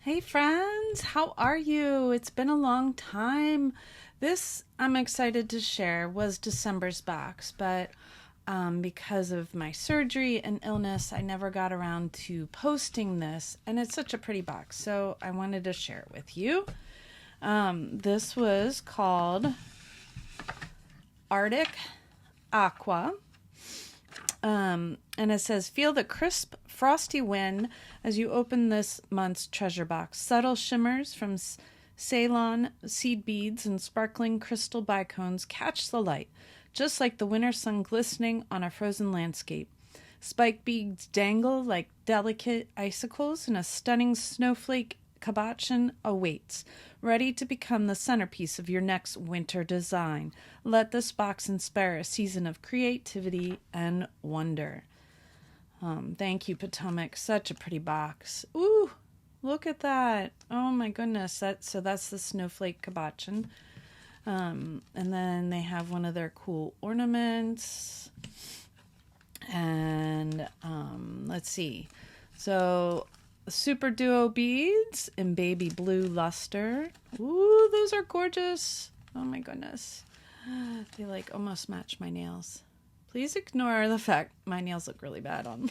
Hey friends, how are you? It's been a long time. This, I'm excited to share, was December's box, but because of my surgery and illness, I never got around to posting this, and it's such a pretty box, so I wanted to share it with you. This was called Arctic Aqua. And it says, feel the crisp, frosty wind as you open this month's treasure box. Subtle shimmers from Ceylon seed beads and sparkling crystal bicones catch the light, just like the winter sun glistening on a frozen landscape. Spike beads dangle like delicate icicles, and a stunning snowflake cabochon awaits, ready to become the centerpiece of your next winter design. Let this box inspire a season of creativity and wonder. Thank you, Potomac. Such a pretty box. Ooh, look at that. Oh my goodness. That's the snowflake cabochon. And then they have one of their cool ornaments. And let's see. So Super Duo beads in baby blue luster. Ooh, those are gorgeous. Oh my goodness. They like almost match my nails. Please ignore the fact my nails look really bad on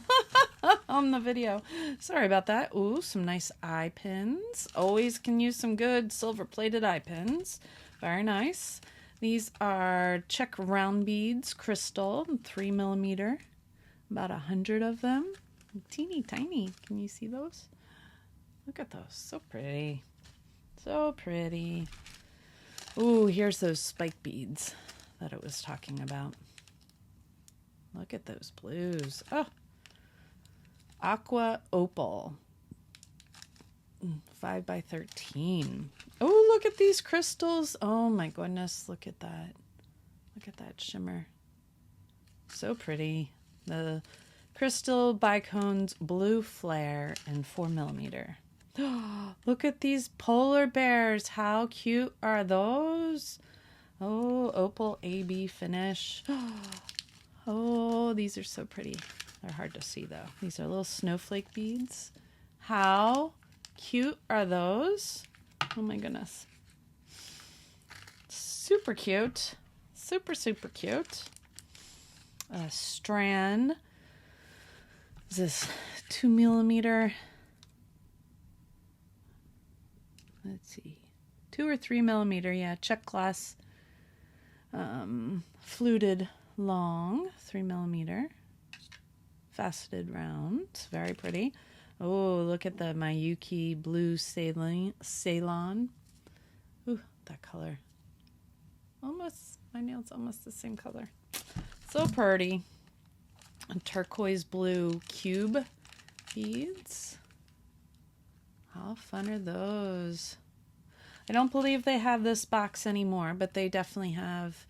on the video. Sorry about that. Ooh, some nice eye pins. Always can use some good silver plated eye pins. Very nice. These are check round beads, crystal, 3mm. About 100 of them. Teeny tiny. Can you see those? Look at those. So pretty. So pretty. Ooh, here's those spike beads that it was talking about. Look at those blues. Oh. Aqua Opal. 5x13. Oh, look at these crystals. Oh my goodness. Look at that. Look at that shimmer. So pretty. The crystal bicones blue flare and 4mm. Look at these polar bears. How cute are those? Oh, opal AB finish. Oh, these are so pretty. They're hard to see though. These are little snowflake beads. How cute are those? Oh my goodness. Super cute. Super, super cute. A strand. Is this 2mm? Let's see. 2 or 3mm. Yeah, check glass. Fluted long. 3mm. Faceted round. Very pretty. Oh, look at the Miyuki blue Ceylon. Ooh, that color. Almost, my nail's almost the same color. So pretty. A turquoise blue cube beads. How fun are those? I don't believe they have this box anymore, but they definitely have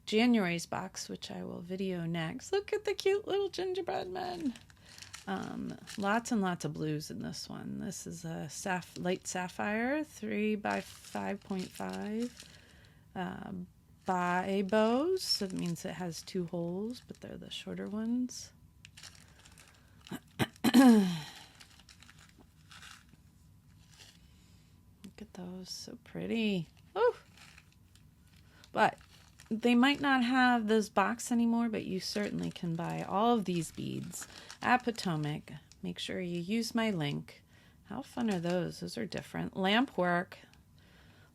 January's box, which I will video next. Look at the cute little gingerbread men. Lots and lots of blues in this one. This is a light sapphire, 3x5.5. By bows, so that means it has 2 holes, but they're the shorter ones. Look at those, so pretty. Oh, but they might not have this box anymore, but you certainly can buy all of these beads at Potomac. Make sure you use my link. How fun are those? Those are different. Lamp work.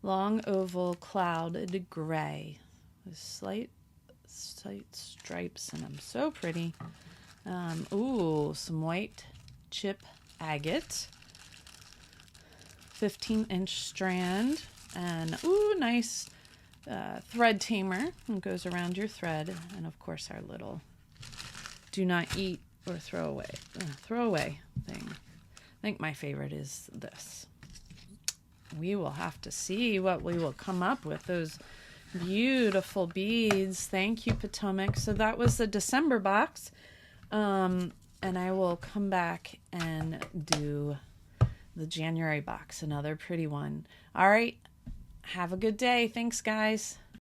Long oval clouded gray with slight stripes in them. So pretty. Ooh, some white chip agate. 15-inch strand. And ooh, nice thread tamer. It goes around your thread. And of course our little do not eat or throw away thing. I think my favorite is this. We will have to see what we will come up with. Those beautiful beads. Thank you, Potomac. So that was the December box. And I will come back and do the January box, another pretty one. All right. Have a good day. Thanks, guys.